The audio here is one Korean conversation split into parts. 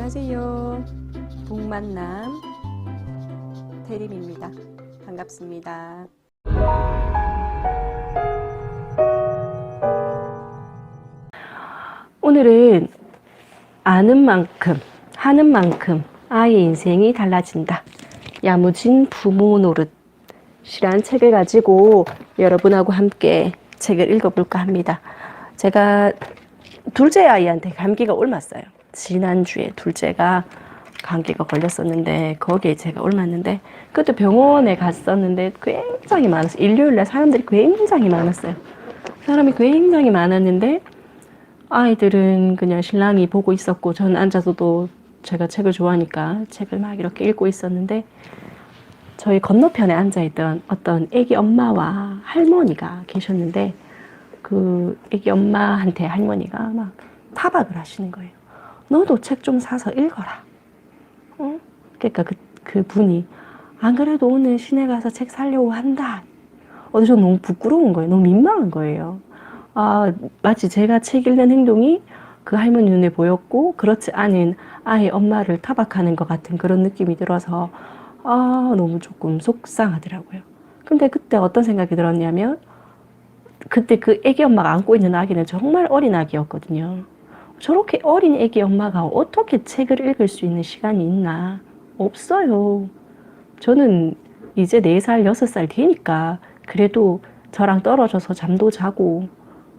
안녕하세요. 북만남 대림입니다. 반갑습니다. 오늘은 아는 만큼, 하는 만큼 아이의 인생이 달라진다. 야무진 부모 노릇이란 책을 가지고 여러분하고 함께 책을 읽어볼까 합니다. 제가 둘째 아이한테 감기가 옮았어요. 지난주에 둘째가 감기가 걸렸었는데 거기에 제가 옮았는데 그때 병원에 갔었는데 굉장히 많았어요. 일요일날 사람들이 굉장히 많았어요. 사람이 굉장히 많았는데 아이들은 그냥 신랑이 보고 있었고 저는 앉아서도 제가 책을 좋아하니까 책을 막 이렇게 읽고 있었는데 저희 건너편에 앉아있던 어떤 애기 엄마와 할머니가 계셨는데 그 애기 엄마한테 할머니가 막 타박을 하시는 거예요. 너도 책 좀 사서 읽어라. 어? 그러니까 그 분이 안 그래도 오늘 시내 가서 책 사려고 한다. 저 너무 부끄러운 거예요. 너무 민망한 거예요. 마치 제가 책 읽는 행동이 그 할머니 눈에 보였고 그렇지 않은 아이 엄마를 타박하는 것 같은 그런 느낌이 들어서 너무 조금 속상하더라고요. 근데 그때 어떤 생각이 들었냐면 그때 그 애기 엄마가 안고 있는 아기는 정말 어린 아기였거든요. 저렇게 어린 애기 엄마가 어떻게 책을 읽을 수 있는 시간이 있나? 없어요. 저는 이제 4살, 6살 되니까 그래도 저랑 떨어져서 잠도 자고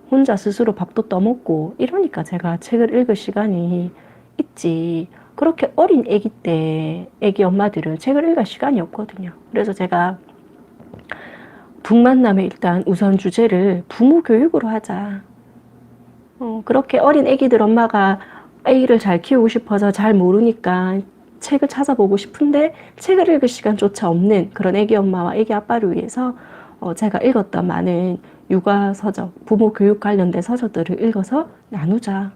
혼자 스스로 밥도 떠먹고 이러니까 제가 책을 읽을 시간이 있지. 그렇게 어린 애기 때 애기 엄마들은 책을 읽을 시간이 없거든요. 그래서 제가 북만남에 일단 우선 주제를 부모 교육으로 하자. 그렇게 어린 애기들 엄마가 아이를 잘 키우고 싶어서 잘 모르니까 책을 찾아보고 싶은데 책을 읽을 시간조차 없는 그런 애기 엄마와 애기 아빠를 위해서 제가 읽었던 많은 육아 서적, 부모 교육 관련된 서적들을 읽어서 나누자.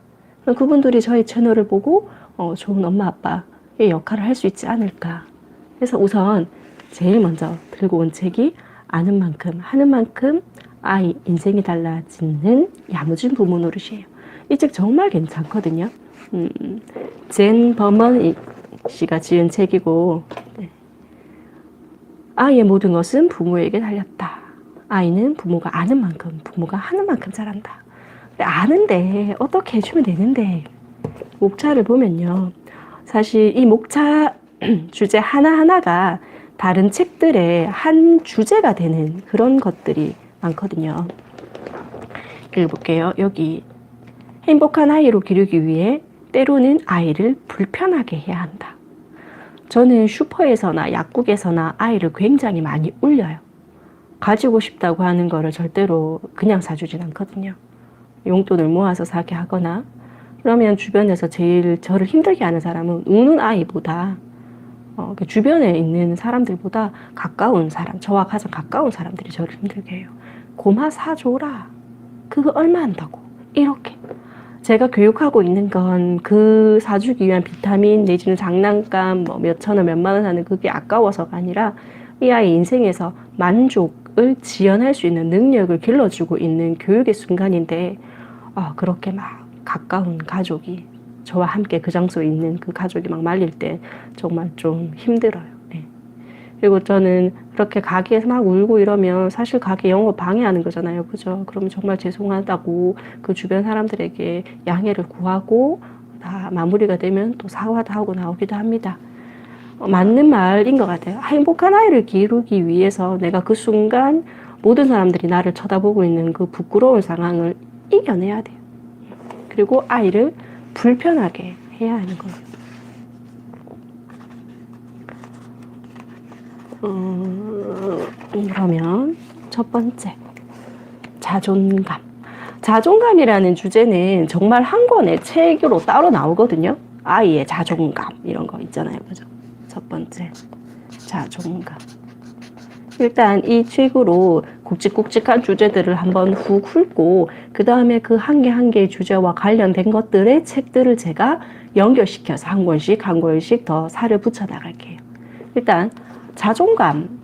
그분들이 저희 채널을 보고 좋은 엄마 아빠의 역할을 할 수 있지 않을까. 그래서 우선 제일 먼저 들고 온 책이 아는 만큼 하는 만큼 아이 인생이 달라지는 야무진 부모 노릇이에요. 이 책 정말 괜찮거든요. 젠 버먼 씨가 지은 책이고 아이의 모든 것은 부모에게 달렸다. 아이는 부모가 아는 만큼 부모가 하는 만큼 잘한다. 아는데 어떻게 해주면 되는데 목차를 보면요. 사실 이 목차 주제 하나하나가 다른 책들의 한 주제가 되는 그런 것들이 많거든요. 읽어볼게요. 여기 행복한 아이로 기르기 위해 때로는 아이를 불편하게 해야 한다. 저는 슈퍼에서나 약국에서나 아이를 굉장히 많이 울려요. 가지고 싶다고 하는 거를 절대로 그냥 사주진 않거든요. 용돈을 모아서 사게 하거나 그러면 주변에서 제일 저를 힘들게 하는 사람은 우는 아이보다 주변에 있는 사람들보다 가까운 사람, 저와 가장 가까운 사람들이 저를 힘들게 해요. 고마 사줘라. 그거 얼마 한다고. 이렇게. 제가 교육하고 있는 건 그 사주기 위한 비타민 내지는 장난감 몇천 원, 몇만 원 하는 그게 아까워서가 아니라 이 아이 인생에서 만족을 지연할 수 있는 능력을 길러주고 있는 교육의 순간인데 그렇게 막 가까운 가족이 저와 함께 그 장소에 있는 그 가족이 막 말릴 때 정말 좀 힘들어요. 네. 그리고 저는 그렇게 가게에서 막 울고 이러면 사실 가게 영업 방해하는 거잖아요. 그죠? 그러면 정말 죄송하다고 그 주변 사람들에게 양해를 구하고 다 마무리가 되면 또 사과도 하고 나오기도 합니다. 맞는 말인 것 같아요. 행복한 아이를 기르기 위해서 내가 그 순간 모든 사람들이 나를 쳐다보고 있는 그 부끄러운 상황을 이겨내야 돼요. 그리고 아이를 불편하게 해야 하는 거예요. 그러면 첫 번째, 자존감. 자존감이라는 주제는 정말 한 권의 책으로 따로 나오거든요. 아이의 자존감 이런 거 있잖아요. 그죠? 첫 번째, 자존감. 일단 이 책으로 굵직굵직한 주제들을 한번 훅 훑고 그 다음에 그 한 개 한 개의 주제와 관련된 것들의 책들을 제가 연결시켜서 한 권씩 한 권씩 더 살을 붙여 나갈게요. 일단 자존감.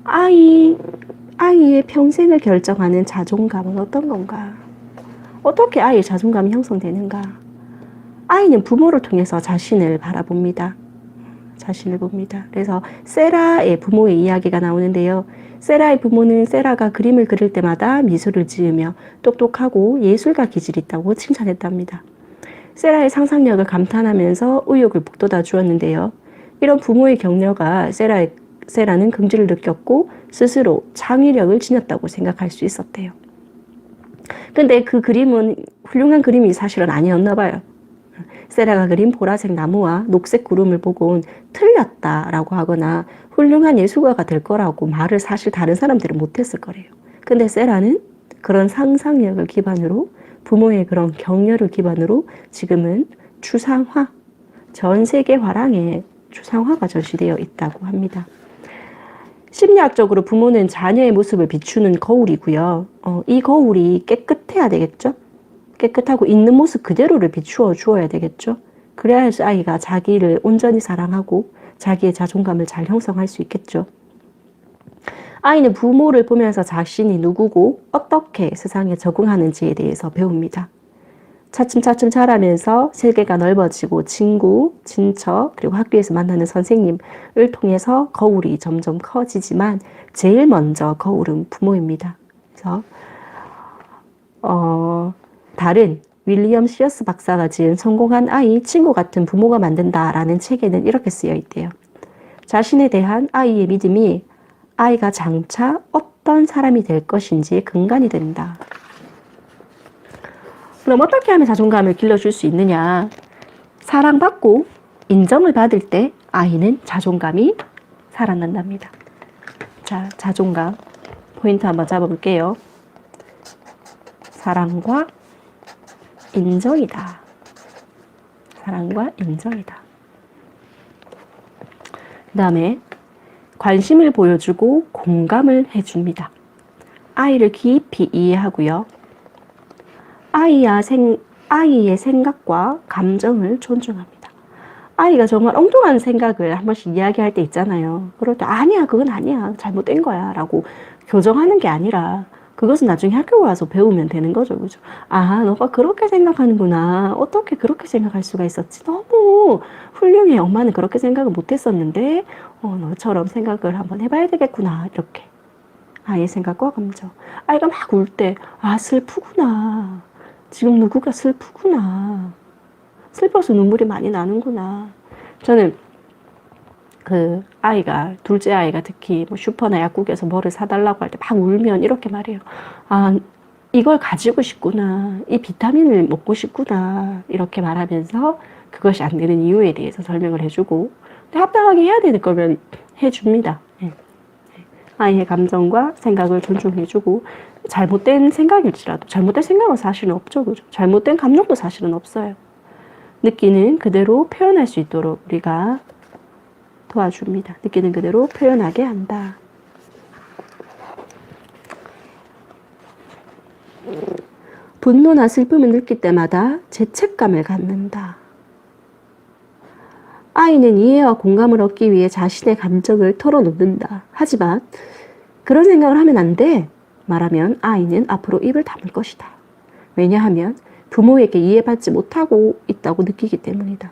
아이의 평생을 결정하는 자존감은 어떤 건가? 어떻게 아이의 자존감이 형성되는가? 아이는 부모를 통해서 자신을 바라봅니다. 자신을 봅니다. 그래서 세라의 부모의 이야기가 나오는데요. 세라의 부모는 세라가 그림을 그릴 때마다 미소를 지으며 똑똑하고 예술가 기질이 있다고 칭찬했답니다. 세라의 상상력을 감탄하면서 의욕을 북돋아 주었는데요. 이런 부모의 격려가 세라는 긍지를 느꼈고 스스로 창의력을 지녔다고 생각할 수 있었대요. 근데 그 그림은 훌륭한 그림이 사실은 아니었나 봐요. 세라가 그린 보라색 나무와 녹색 구름을 보고는 틀렸다라고 하거나 훌륭한 예술가가 될 거라고 말을 사실 다른 사람들은 못했을 거래요. 근데 세라는 그런 상상력을 기반으로 부모의 그런 격려를 기반으로 지금은 추상화, 전 세계 화랑에 추상화가 전시되어 있다고 합니다. 심리학적으로 부모는 자녀의 모습을 비추는 거울이고요. 이 거울이 깨끗해야 되겠죠? 깨끗하고 있는 모습 그대로를 비추어 주어야 되겠죠? 그래야지 아이가 자기를 온전히 사랑하고 자기의 자존감을 잘 형성할 수 있겠죠. 아이는 부모를 보면서 자신이 누구고 어떻게 세상에 적응하는지에 대해서 배웁니다. 차츰차츰 자라면서 세계가 넓어지고 친구, 친척, 그리고 학교에서 만나는 선생님을 통해서 거울이 점점 커지지만 제일 먼저 거울은 부모입니다. 그래서 다른 윌리엄 시어스 박사가 지은 성공한 아이, 친구 같은 부모가 만든다라는 책에는 이렇게 쓰여 있대요. 자신에 대한 아이의 믿음이 아이가 장차 어떤 사람이 될 것인지의 근간이 된다. 그럼 어떻게 하면 자존감을 길러줄 수 있느냐? 사랑받고 인정을 받을 때 아이는 자존감이 살아난답니다. 자, 자존감 포인트 한번 잡아볼게요. 사랑과 인정이다. 사랑과 인정이다. 그 다음에 관심을 보여주고 공감을 해줍니다. 아이를 깊이 이해하고요. 아이의 생각과 감정을 존중합니다. 아이가 정말 엉뚱한 생각을 한 번씩 이야기할 때 있잖아요. 그럴 때 아니야, 그건 아니야, 잘못된 거야 라고 교정하는 게 아니라 그것은 나중에 학교 와서 배우면 되는 거죠. 그죠? 아, 너가 그렇게 생각하는구나. 어떻게 그렇게 생각할 수가 있었지? 너무 훌륭해. 엄마는 그렇게 생각을 못 했었는데, 너처럼 생각을 한번 해봐야 되겠구나. 이렇게. 아이의 생각과 감정. 아이가 막 울 때, 아, 슬프구나. 지금 누구가 슬프구나. 슬퍼서 눈물이 많이 나는구나. 저는 둘째 아이가 특히 뭐 슈퍼나 약국에서 뭐를 사달라고 할 때 막 울면 이렇게 말해요. 아, 이걸 가지고 싶구나. 이 비타민을 먹고 싶구나. 이렇게 말하면서 그것이 안 되는 이유에 대해서 설명을 해주고, 합당하게 해야 되는 거면 해줍니다. 아이의 감정과 생각을 존중해주고, 잘못된 생각일지라도, 잘못된 생각은 사실은 없죠. 그죠? 잘못된 감정도 사실은 없어요. 느끼는 그대로 표현할 수 있도록 우리가 도와줍니다. 느끼는 그대로 표현하게 한다. 분노나 슬픔을 느낄 때마다 죄책감을 갖는다. 아이는 이해와 공감을 얻기 위해 자신의 감정을 털어놓는다. 하지만 그런 생각을 하면 안 돼. 말하면 아이는 앞으로 입을 다물 것이다. 왜냐하면 부모에게 이해받지 못하고 있다고 느끼기 때문이다.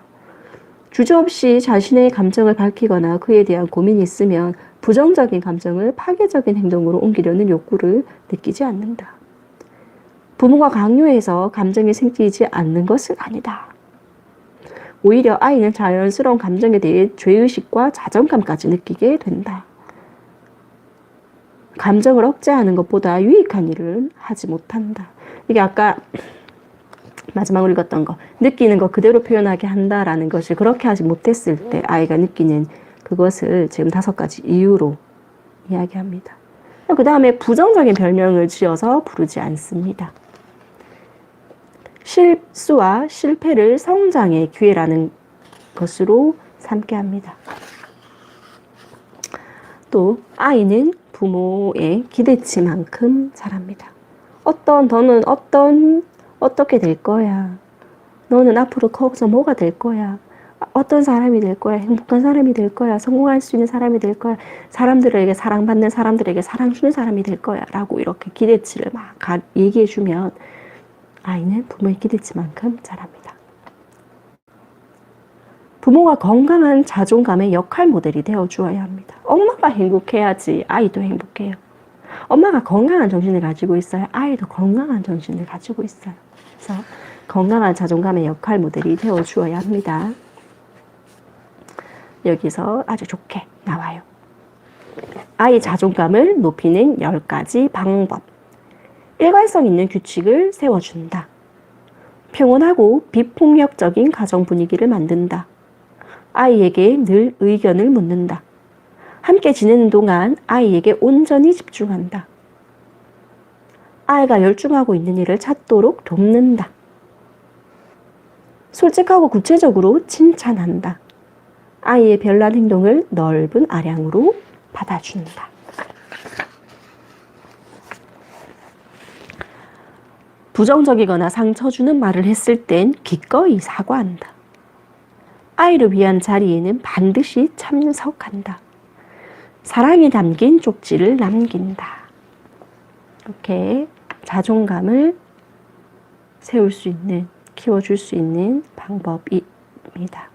주저없이 자신의 감정을 밝히거나 그에 대한 고민이 있으면 부정적인 감정을 파괴적인 행동으로 옮기려는 욕구를 느끼지 않는다. 부모가 강요해서 감정이 생기지 않는 것은 아니다. 오히려 아이는 자연스러운 감정에 대해 죄의식과 자존감까지 느끼게 된다. 감정을 억제하는 것보다 유익한 일을 하지 못한다. 이게 아까 마지막으로 읽었던 거, 느끼는 거 그대로 표현하게 한다라는 것을 그렇게 하지 못했을 때 아이가 느끼는 그것을 지금 5가지 이유로 이야기합니다. 그 다음에 부정적인 별명을 지어서 부르지 않습니다. 실수와 실패를 성장의 기회라는 것으로 삼게 합니다. 또 아이는 부모의 기대치만큼 자랍니다. 너는 어떻게 될 거야? 너는 앞으로 커서 뭐가 될 거야? 어떤 사람이 될 거야? 행복한 사람이 될 거야? 성공할 수 있는 사람이 될 거야? 사람들에게 사랑받는 사람들에게 사랑 주는 사람이 될 거야? 라고 이렇게 기대치를 막 얘기해 주면 아이는 부모의 기대치만큼 자랍니다. 부모가 건강한 자존감의 역할 모델이 되어 주어야 합니다. 엄마가 행복해야지 아이도 행복해요. 엄마가 건강한 정신을 가지고 있어야 아이도 건강한 정신을 가지고 있어요. 그래서 건강한 자존감의 역할 모델이 되어 주어야 합니다. 여기서 아주 좋게 나와요. 아이 자존감을 높이는 10가지 방법. 일관성 있는 규칙을 세워준다. 평온하고 비폭력적인 가정 분위기를 만든다. 아이에게 늘 의견을 묻는다. 함께 지내는 동안 아이에게 온전히 집중한다. 아이가 열중하고 있는 일을 찾도록 돕는다. 솔직하고 구체적으로 칭찬한다. 아이의 별난 행동을 넓은 아량으로 받아준다. 부정적이거나 상처 주는 말을 했을 땐 기꺼이 사과한다. 아이를 위한 자리에는 반드시 참석한다. 사랑이 담긴 쪽지를 남긴다. 이렇게 자존감을 세울 수 있는, 키워줄 수 있는 방법입니다.